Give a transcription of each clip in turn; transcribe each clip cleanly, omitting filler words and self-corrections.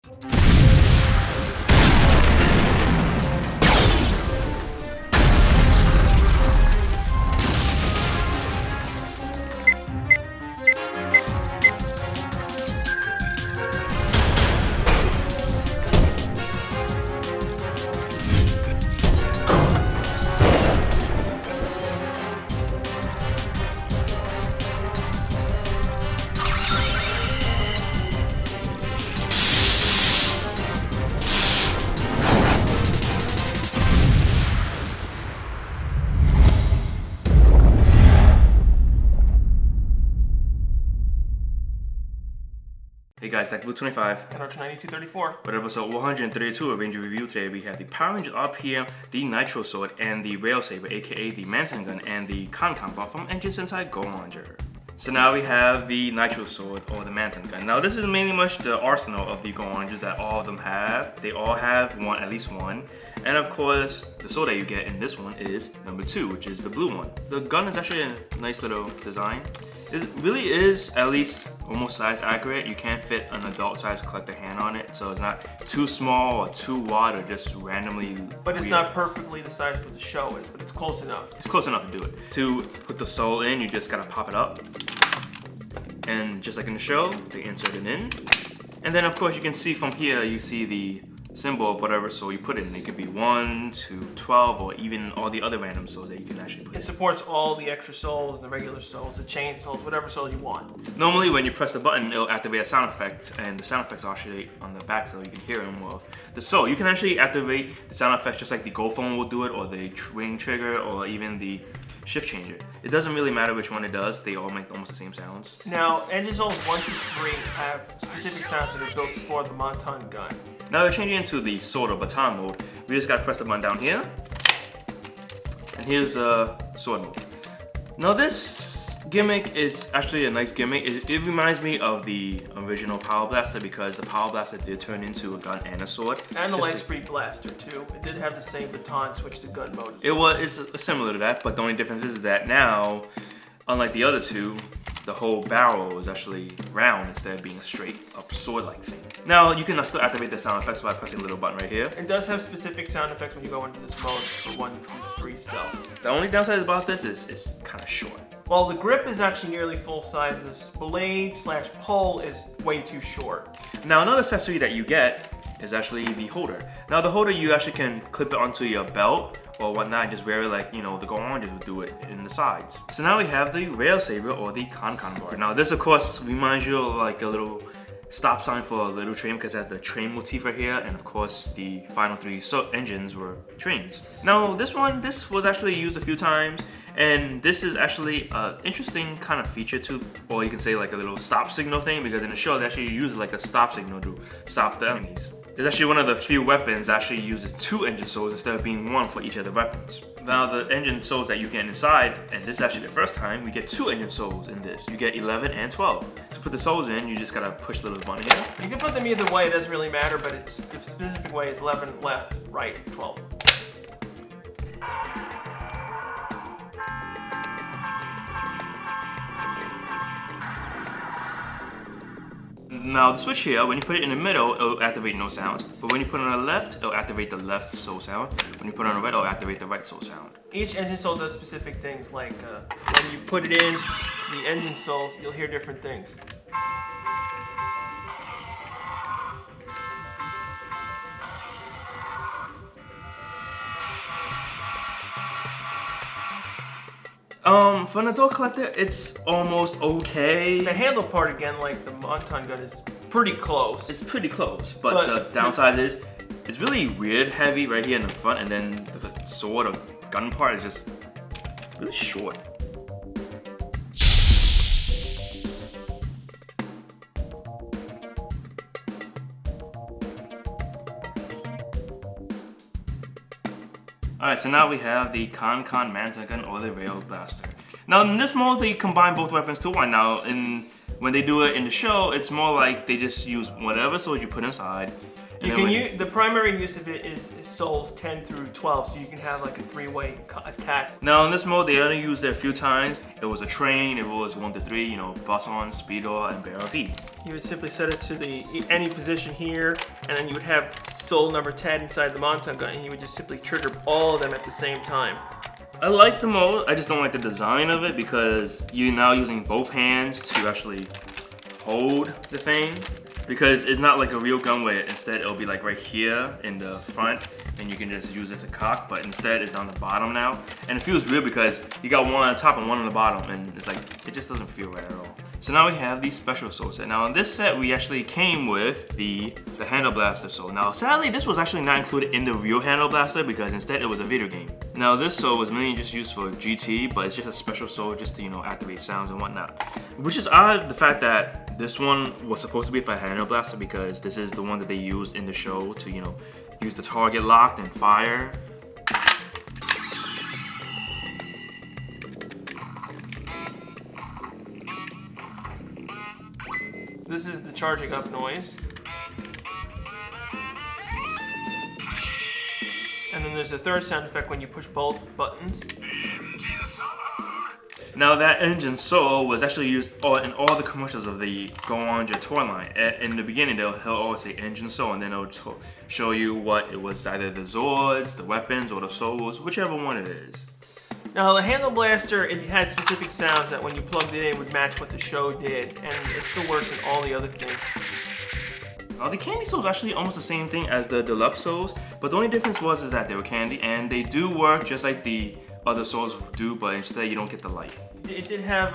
Hey guys, Dr. Blue 25 and Archer 9234. With episode 132 of Ranger Review. Today we have the Power Rangers up here, the Nitro Sword, and the Rail Saber, aka the Mantan Gun, and the Kankanbar from Engine Sentai go-onger. So now we have the Nitro Sword, or the Mantan Gun. Now this is mainly much the arsenal of the go-ongers that all of them have. They all have one, at least one. And of course, the sword that you get in this one is number 2, which is the blue one. The gun is actually a nice little design. It really is at least almost size accurate. You can't fit an adult size collector hand on it, so it's not too small or too wide or just randomly But it's weird. not perfectly the size for the show is, but it's close enough. It's close enough to do it. To put the soul in, you just gotta pop it up. And just like in the show, they insert it in. And then of course you can see from here, you see the symbol of whatever soul you put in. It could be 1 to 12 or even all the other random souls that you can actually put in. It supports all the extra souls and the regular souls, the chain souls, whatever soul you want. Normally when you press the button, it'll activate a sound effect, and the sound effects are actually on the back so you can hear them of the soul. You can actually activate the sound effects just like the Go phone will do it, or the wing trigger, or even the shift changer. It doesn't really matter which one it does, they all make almost the same sounds. Now, engine souls 1 through 3 have specific sounds that are built for the Mantan Gun. Now we're changing into the sword or baton mode. We just gotta press the button down here. And here's sword mode. Now this gimmick is actually a nice gimmick. It reminds me of the original Power Blaster because the Power Blaster did turn into a gun and a sword. And the Lightspeed Blaster too. It did have the same baton switch to gun mode. It's similar to that, but the only difference is that now, unlike the other two, the whole barrel is actually round instead of being a straight up sword-like thing. Now you can still activate the sound effects by pressing the little button right here. It does have specific sound effects when you go into this mode for 1 through 3 cell. The only downside about this is it's kind of short. Well, the grip is actually nearly full size. This blade / pole is way too short. Now another accessory that you get is actually the holder. Now the holder, you actually can clip it onto your belt or whatnot and just wear it like, you know, the go-ongers would do it in the sides. So now we have the Rail Saber or the Kankanbar. Now this of course reminds you of like a little stop sign for a little train because it has the train motif right here, and of course the final 3 engines were trains. Now this was actually used a few times, and this is actually an interesting kind of feature too, or you can say like a little stop signal thing, because in the show they actually use like a stop signal to stop the enemies. It's actually one of the few weapons that actually uses 2 engine souls instead of being 1 for each of the weapons. Now the engine souls that you get inside, and this is actually the first time, we get 2 engine souls in this. You get 11 and 12. To put the souls in, you just gotta push the little button here. You can put them either way, it doesn't really matter, but the specific way is 11 left, right, 12. Now the switch here, when you put it in the middle, it'll activate no sounds. But when you put it on the left, it'll activate the left soul sound. When you put it on the right, it'll activate the right soul sound. Each engine soul does specific things, like when you put it in the engine souls, you'll hear different things. For an adult collector, it's almost okay. The handle part, again, like the Mantan Gun, is pretty close. It's pretty close, but the downside is it's really weird heavy right here in the front, and then the sword or gun part is just really short. Alright, so now we have the Kankan Mantan Gun or the Rail Blaster. Now in this mode, they combine both weapons to one. Now when they do it in the show, it's more like they just use whatever sword you put inside, You can use, the primary use of it is soles 10 through 12, so you can have like a 3-way attack. Now in this mode, they only used it a few times. It was a train, it was 1 to 3, you know, bus on, speedo, and barrel V. You would simply set it to any position here, and then you would have sole number 10 inside the Mantan Gun, and you would just simply trigger all of them at the same time. I like the mode, I just don't like the design of it because you're now using both hands to actually hold the thing. Because it's not like a real gun where instead it'll be like right here in the front and you can just use it to cock, but instead it's on the bottom now. And it feels weird because you got one on the top and one on the bottom, and it's like, it just doesn't feel right at all. So now we have the special sword set. Now in this set we actually came with the handle blaster sword. Now sadly this was actually not included in the real handle blaster because instead it was a video game. Now this sword was mainly just used for GT, but it's just a special sword just to, you know, activate sounds and whatnot. Which is odd, the fact that this one was supposed to be for a handle blaster because this is the one that they used in the show to, you know, use the target locked and fire. This is the charging up noise. And then there's a third sound effect when you push both buttons. Now that engine soul was actually used in all the commercials of the go-onger toy line. In the beginning, he'll always say engine soul, and then it'll show you what it was, either the Zords, the weapons, or the souls, whichever one it is. Now the handle blaster, it had specific sounds that when you plugged it in would match what the show did, and it still works in all the other things. Now the candy souls are actually almost the same thing as the deluxe souls, but the only difference is that they were candy, and they do work just like the other souls do, but instead you don't get the light. It did have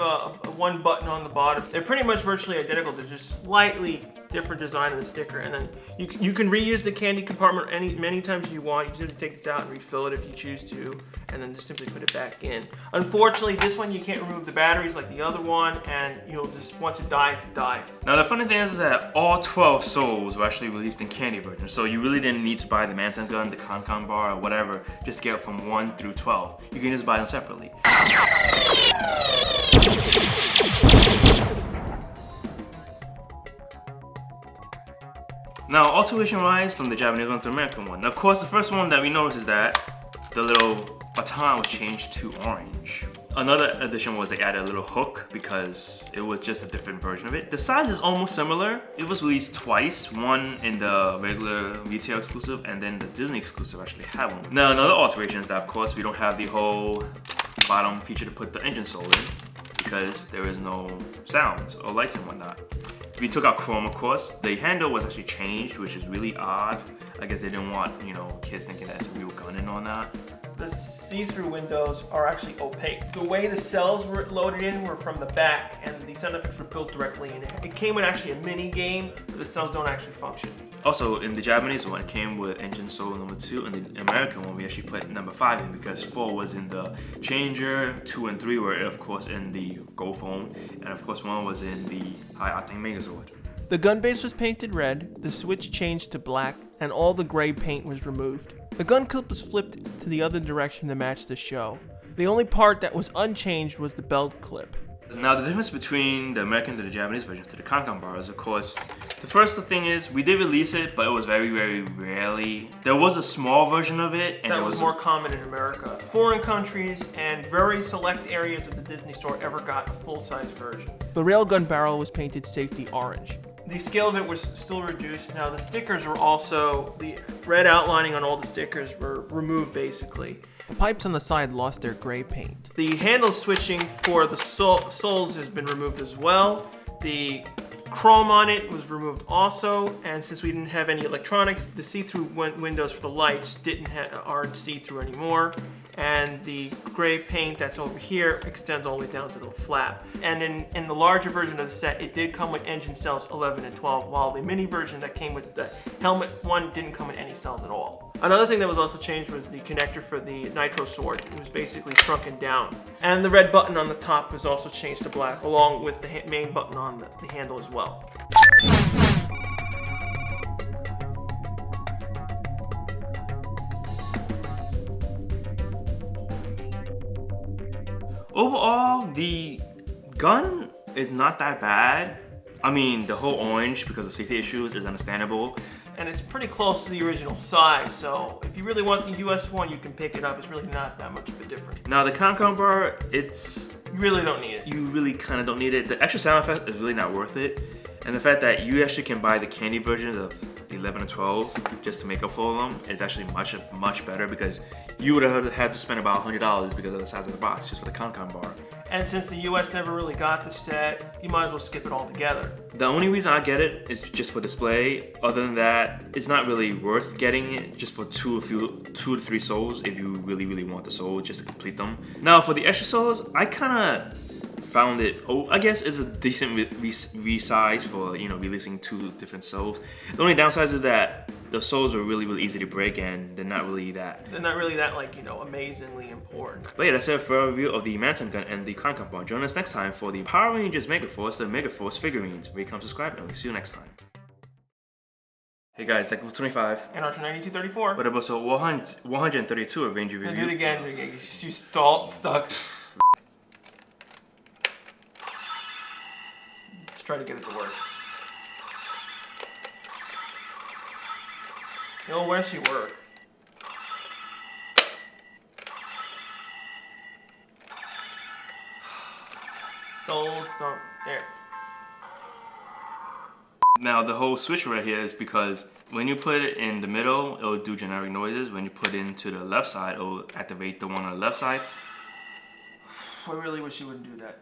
one button on the bottom. They're pretty much virtually identical. They're just slightly different design of the sticker. And then you can reuse the candy compartment many times you want. You just take this out and refill it if you choose to, and then just simply put it back in. Unfortunately, this one you can't remove the batteries like the other one, and you'll just, once it dies, it dies. Now the funny thing is that all 12 souls were actually released in candy version, so you really didn't need to buy the Mantan Gun, the Kankanbar, or whatever. Just get it from 1 through 12. You can just buy them separately. Now, alteration-wise, from the Japanese one to the American one. Now, of course, the first one that we noticed is that the little baton was changed to orange. Another addition was they added a little hook because it was just a different version of it. The size is almost similar. It was released twice, one in the regular retail exclusive and then the Disney exclusive actually had one. Now, another alteration is that, of course, we don't have the whole bottom feature to put the engine soul in because there is no sounds or lights and whatnot. We took out chrome, of course. The handle was actually changed, which is really odd. I guess they didn't want, you know, kids thinking that it's a real gun and all that. The see-through windows are actually opaque. The way the cells were loaded in were from the back, and the sound effects were built directly in it. It came with actually a mini game, but the cells don't actually function. Also, in the Japanese one, it came with engine soul number 2, and the American one, we actually put number 5 in because 4 was in the changer, 2 and 3 were, of course, in the Go phone, and of course, 1 was in the High Octane Megazord. The gun base was painted red, the switch changed to black, and all the gray paint was removed. The gun clip was flipped to the other direction to match the show. The only part that was unchanged was the belt clip. Now the difference between the American to the Japanese version to the Kankanbar is, of course, the first thing is we did release it, but it was very, very rarely. There was a small version of it, and that was more common in America. Foreign countries and very select areas of the Disney store ever got a full-size version. The railgun barrel was painted safety orange. The scale of it was still reduced. Now the stickers were also, the red outlining on all the stickers were removed basically. The pipes on the side lost their gray paint. The handle switching for the soles has been removed as well. The chrome on it was removed also, and since we didn't have any electronics, the see-through windows for the lights aren't see-through anymore. And the gray paint that's over here extends all the way down to the flap. And in the larger version of the set, it did come with engine cells 11 and 12, while the mini version that came with the helmet one didn't come with any cells at all. Another thing that was also changed was the connector for the Nitro Sword. It was basically shrunken down. And the red button on the top was also changed to black, along with the main button on the handle as well. Overall, the gun is not that bad. I mean, the whole orange, because of safety issues, is understandable. and it's pretty close to the original size. So if you really want the US one, you can pick it up. It's really not that much of a difference. Now the Kankanbar, you really don't need it. You really kind of don't need it. The extra sound effect is really not worth it. And the fact that you actually can buy the candy versions of the 11 and 12 just to make up for them is actually much better, because you would have had to spend about $100 because of the size of the box just for the Kankanbar. And since the US never really got the set, you might as well skip it altogether. The only reason I get it is just for display. Other than that, it's not really worth getting it just for two to three souls if you really want the soul just to complete them. Now for the extra souls, I kind of found it, I guess it's a decent resize for, you know, releasing 2 different souls. The only downside is that the souls are really easy to break, and they're not really that like, you know, amazingly important. But yeah, that's it for a review of the Mantan Gun and the Kankanbar. Join us next time for the Power Rangers Megaforce, the Megaforce figurines. Rate, comment, subscribe, and we'll see you next time. Hey guys, Technical 25. And Archer 9234. What about 132 of Ranger Review? Do it again, you stuck. Try to get it to work. It'll actually work. Souls don't. There. Now the whole switch right here is because when you put it in the middle, it'll do generic noises. When you put it into the left side, it'll activate the one on the left side. I really wish you wouldn't do that.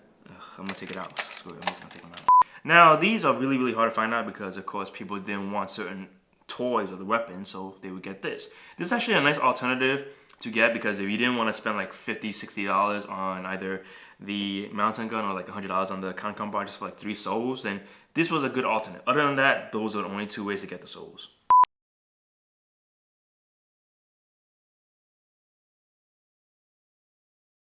I'm gonna take it out. Screw it, I'm just gonna take them out. Now these are really hard to find out because of course people didn't want certain toys or the weapons, so they would get this. This is actually a nice alternative to get, because if you didn't want to spend like $50-$60 on either the Mantan Gun or like $100 on the Kankanbar just for like 3 souls, then this was a good alternate. Other than that, those are the only 2 ways to get the souls.